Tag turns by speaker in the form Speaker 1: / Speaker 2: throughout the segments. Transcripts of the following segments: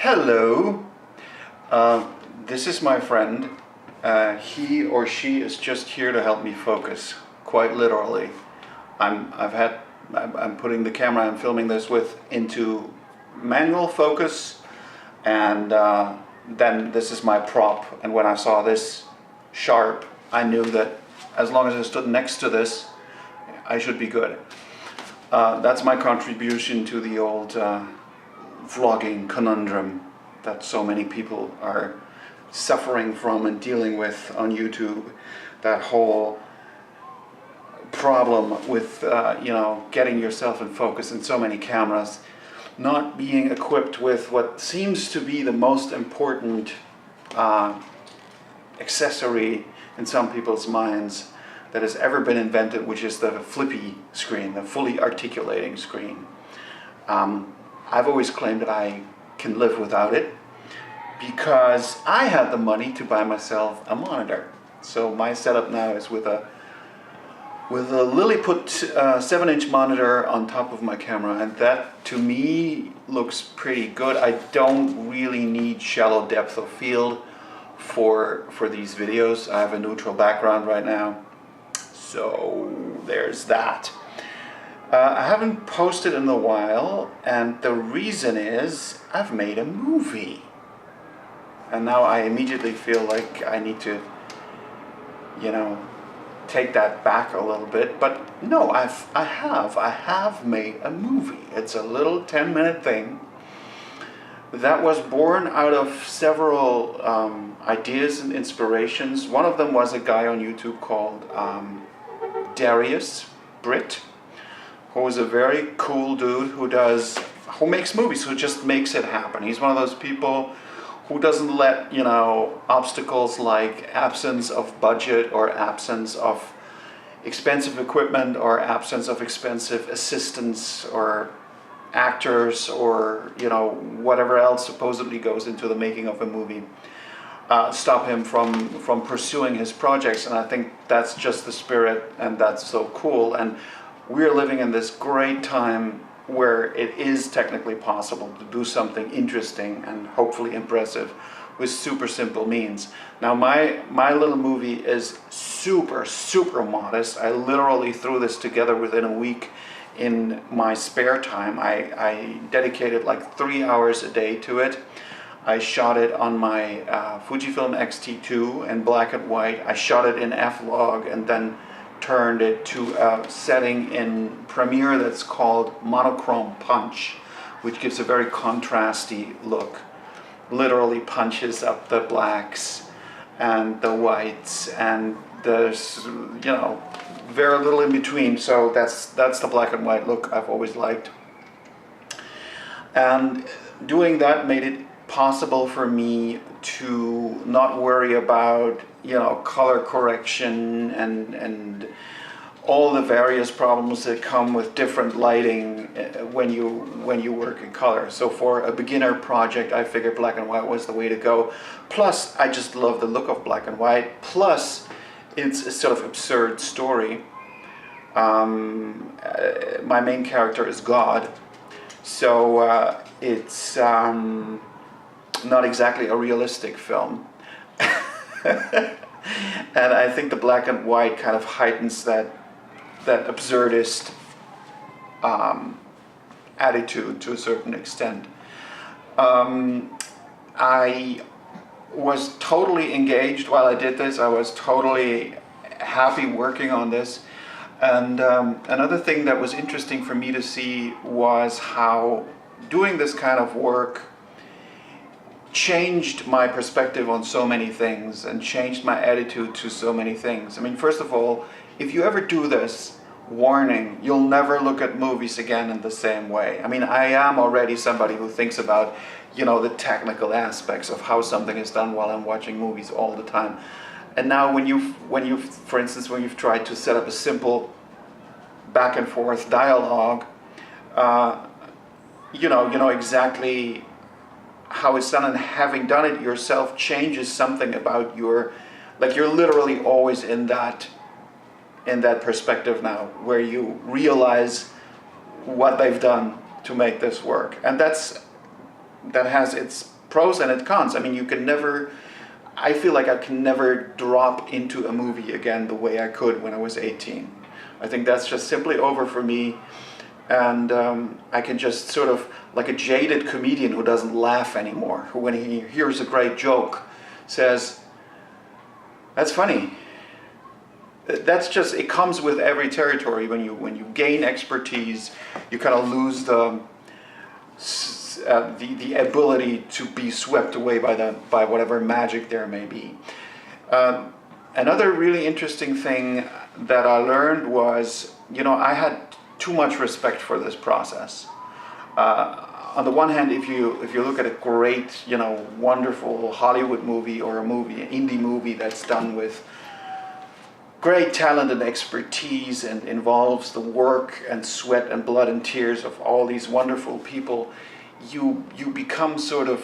Speaker 1: Hello, this is my friend. He or she is just here to help me focus, quite literally. I'm putting the camera I'm filming this with into manual focus, and then this is my prop. And when I saw this sharp, I knew that as long as I stood next to this, I should be good. That's my contribution to the old vlogging conundrum that so many people are suffering from and dealing with on YouTube. That whole problem with getting yourself in focus in so many cameras, not being equipped with what seems to be the most important accessory in some people's minds that has ever been invented, which is the flippy screen, the fully articulating screen. I've always claimed that I can live without it because I had the money to buy myself a monitor. So my setup now is with a Lilliput 7-inch monitor on top of my camera, and that to me looks pretty good. I don't really need shallow depth of field for these videos. I have a neutral background right now, so there's that. I haven't posted in a while, and the reason is I've made a movie. And now I immediately feel like I need to, take that back a little bit. But no, I have made a movie. It's a little 10-minute thing that was born out of several ideas and inspirations. One of them was a guy on YouTube called Darius Britt, who is a very cool dude who makes movies, who just makes it happen. He's one of those people who doesn't let, obstacles like absence of budget or absence of expensive equipment or absence of expensive assistants or actors or, whatever else supposedly goes into the making of a movie, stop him from pursuing his projects. And I think that's just the spirit, and that's so cool. And we're living in this great time where it is technically possible to do something interesting and hopefully impressive with super simple means. Now my little movie is super modest. I literally threw this together within a week in my spare time. I dedicated like 3 hours a day to it. I shot it on my Fujifilm X-T2 in black and white. I shot it in F-Log and then turned it to a setting in Premiere that's called monochrome punch, which gives a very contrasty look. Literally punches up the blacks and the whites, and there's very little in between. So that's the black and white look I've always liked. And doing that made it possible for me to not worry about color correction and all the various problems that come with different lighting when you work in color. So for a beginner project, I figured black and white was the way to go. Plus, I just love the look of black and white. Plus, it's a sort of absurd story. My main character is God, so it's not exactly a realistic film. And I think the black and white kind of heightens that absurdist attitude to a certain extent. I was totally engaged while I did this. I was totally happy working on this. And another thing that was interesting for me to see was how doing this kind of work changed my perspective on so many things and changed my attitude to so many things. I mean, first of all, if you ever do this, warning, you'll never look at movies again in the same way. I mean, I am already somebody who thinks about, the technical aspects of how something is done while I'm watching movies all the time. And now for instance, when you've tried to set up a simple back and forth dialogue, you know exactly how it's done, and having done it yourself changes something about you're literally always in that perspective now, where you realize what they've done to make this work. And that has its pros and its cons. I mean, you can never, I feel like I can never drop into a movie again the way I could when I was 18. I think that's just simply over for me. And I can just sort of, like a jaded comedian who doesn't laugh anymore, who when he hears a great joke says, "That's funny." That's just, it comes with every territory. When you gain expertise, you kind of lose the ability to be swept away by whatever magic there may be. Another really interesting thing that I learned was, I had too much respect for this process. On the one hand, if you look at a great, wonderful Hollywood movie or an indie movie that's done with great talent and expertise and involves the work and sweat and blood and tears of all these wonderful people, you become sort of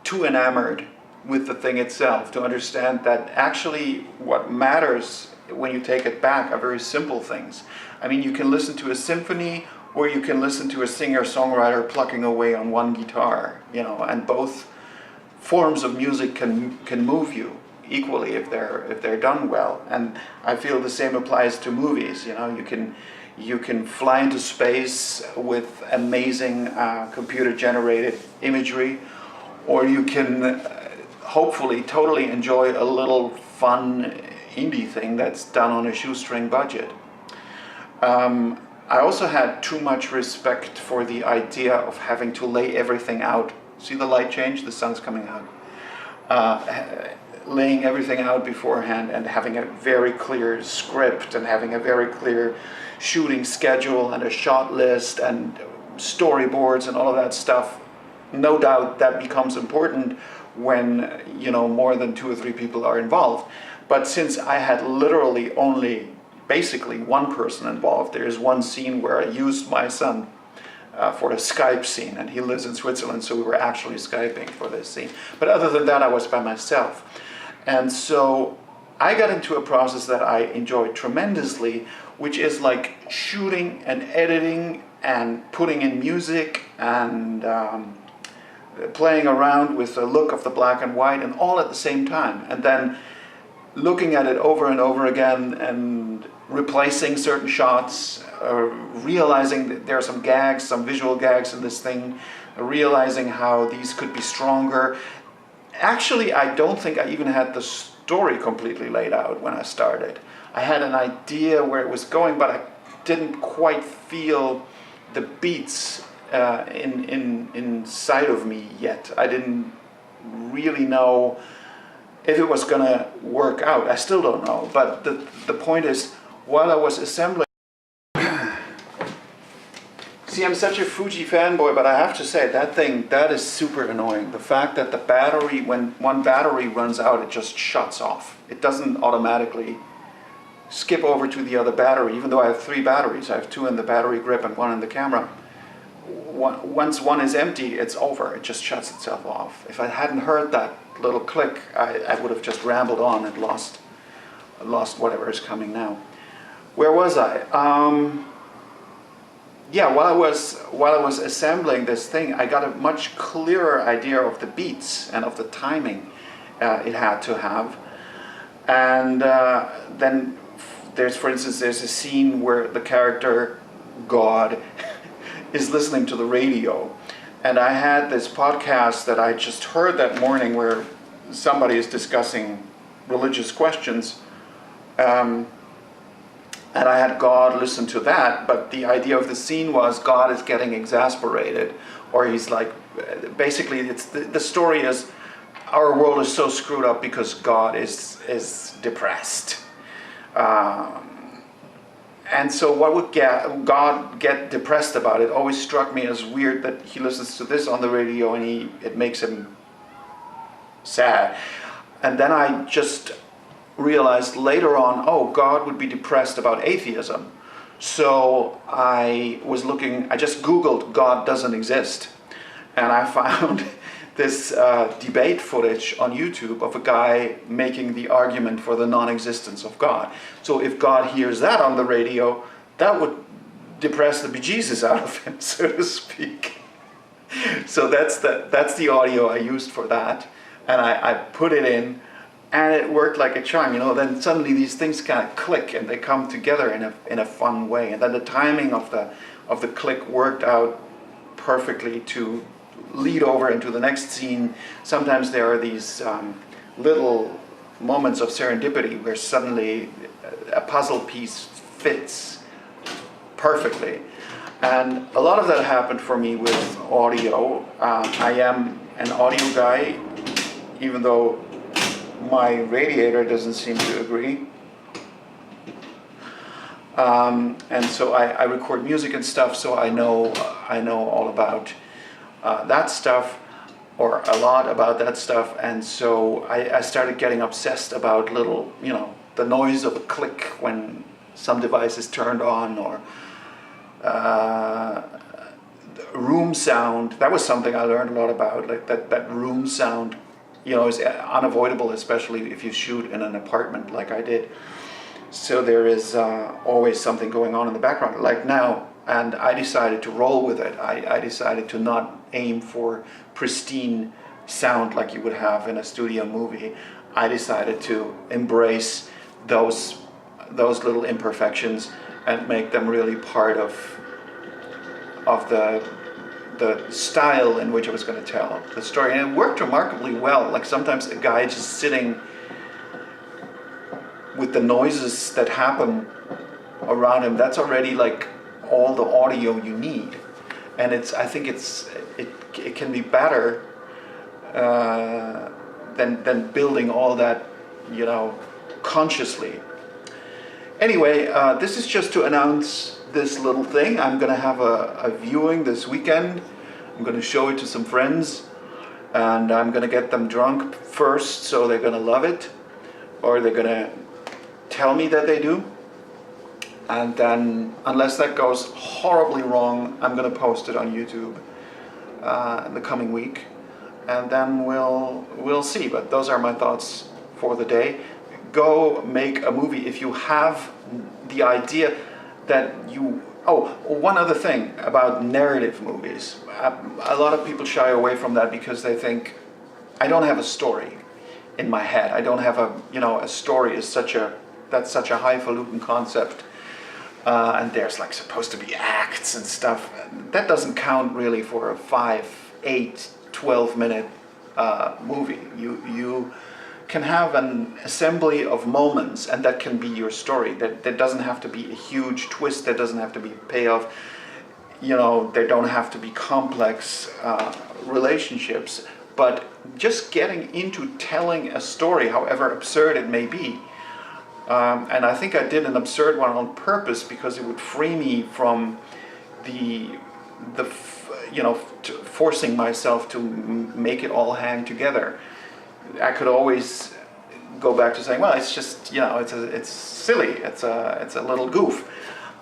Speaker 1: too enamored with the thing itself to understand that actually what matters when you take it back are very simple things. I mean, you can listen to a symphony or you can listen to a singer-songwriter plucking away on one guitar, and both forms of music can move you equally if they're done well. And I feel the same applies to movies. You can fly into space with amazing computer-generated imagery, or you can hopefully totally enjoy a little fun indie thing that's done on a shoestring budget. I also had too much respect for the idea of having to lay everything out. See the light change? The sun's coming out. Laying everything out beforehand and having a very clear script and having a very clear shooting schedule and a shot list and storyboards and all of that stuff. No doubt that becomes important when more than 2 or 3 people are involved. But since I had literally only basically one person involved, there is one scene where I used my son for a Skype scene, and he lives in Switzerland, so we were actually Skyping for this scene. But other than that, I was by myself. And so I got into a process that I enjoyed tremendously, which is like shooting and editing and putting in music and playing around with the look of the black and white and all at the same time. And then looking at it over and over again and replacing certain shots, realizing that there are some gags, some visual gags in this thing, realizing how these could be stronger. Actually, I don't think I even had the story completely laid out when I started. I had an idea where it was going, but I didn't quite feel the beats inside of me yet. I didn't really know if it was going to work out. I still don't know. But the point is, while I was assembling... See, I'm such a Fuji fanboy, but I have to say, that is super annoying. The fact that the battery, when one battery runs out, it just shuts off. It doesn't automatically skip over to the other battery, even though I have 3 batteries. I have 2 in the battery grip and 1 in the camera. Once one is empty, it's over. It just shuts itself off. If I hadn't heard that little click, I would have just rambled on and lost whatever is coming now. Where was I? Yeah, while I was assembling this thing, I got a much clearer idea of the beats and of the timing it had to have. And then for instance, there's a scene where the character God is listening to the radio, and I had this podcast that I just heard that morning where somebody is discussing religious questions. And I had God listen to that, but the idea of the scene was God is getting exasperated, or he's like, basically it's the story is our world is so screwed up because God is depressed. And so what would God get depressed about? It always struck me as weird that he listens to this on the radio and it makes him sad. And then I just realized later on, oh, God would be depressed about atheism. So I just Googled God doesn't exist. And I found this debate footage on YouTube of a guy making the argument for the non-existence of God. So if God hears that on the radio, that would depress the bejesus out of him, so to speak. So that's the audio I used for that, and I put it in, and it worked like a charm. Then suddenly these things kind of click and they come together in a fun way, and then the timing of the click worked out perfectly to lead over into the next scene. Sometimes there are these little moments of serendipity where suddenly a puzzle piece fits perfectly. And a lot of that happened for me with audio. I am an audio guy, even though my radiator doesn't seem to agree. And so I record music and stuff, so I know all about that stuff, or a lot about that stuff. And so I started getting obsessed about little, the noise of a click when some device is turned on, or room sound. That was something I learned a lot about, like that room sound, is unavoidable, especially if you shoot in an apartment like I did. So there is always something going on in the background, like now, and I decided to roll with it. I decided to not aim for pristine sound like you would have in a studio movie. I decided to embrace those little imperfections and make them really part of the style in which I was going to tell the story. And it worked remarkably well. Like sometimes a guy just sitting with the noises that happen around him, that's already like all the audio you need. And I think it can be better than building all that, consciously. Anyway, this is just to announce this little thing. I'm going to have a viewing this weekend. I'm going to show it to some friends, and I'm going to get them drunk first, so they're going to love it, or they're going to tell me that they do. And then, unless that goes horribly wrong, I'm going to post it on YouTube in the coming week, and then we'll see. But those are my thoughts for the day. Go make a movie if you have the idea that you... Oh, one other thing about narrative movies. A lot of people shy away from that because they think, I don't have a story in my head. I don't have a story is such a highfalutin concept. And there's like supposed to be acts and stuff. That doesn't count really for a 5, 8, 12 minute movie. You can have an assembly of moments, and that can be your story. That doesn't have to be a huge twist. That doesn't have to be a payoff. There don't have to be complex relationships. But just getting into telling a story, however absurd it may be. And I think I did an absurd one on purpose because it would free me from forcing myself to make it all hang together. I could always go back to saying, well, it's just, it's silly, it's a little goof.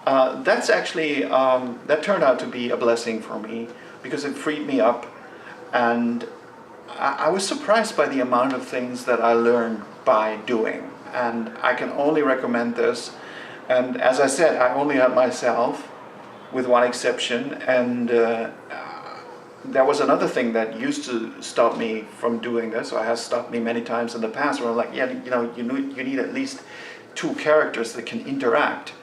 Speaker 1: That's actually, that turned out to be a blessing for me because it freed me up, and I was surprised by the amount of things that I learned by doing, and I can only recommend this. And as I said, I only had myself, with one exception, and there was another thing that used to stop me from doing this, or has stopped me many times in the past, where I'm like, you need at least 2 characters that can interact.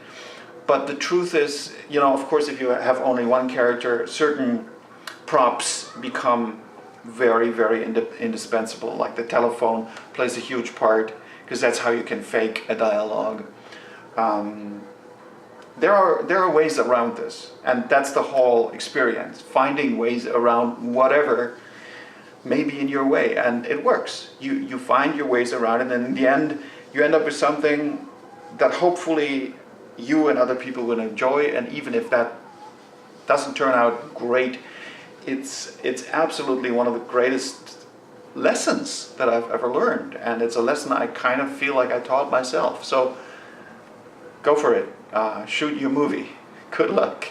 Speaker 1: But the truth is, of course, if you have only one character, certain props become very, very indispensable. Like the telephone plays a huge part, because that's how you can fake a dialogue. There are ways around this, and that's the whole experience, finding ways around whatever may be in your way, and it works. You find your ways around it, and in the end you end up with something that hopefully you and other people will enjoy. And even if that doesn't turn out great, it's absolutely one of the greatest lessons that I've ever learned, and it's a lesson I kind of feel like I taught myself. So go for it. Shoot your movie. Good luck.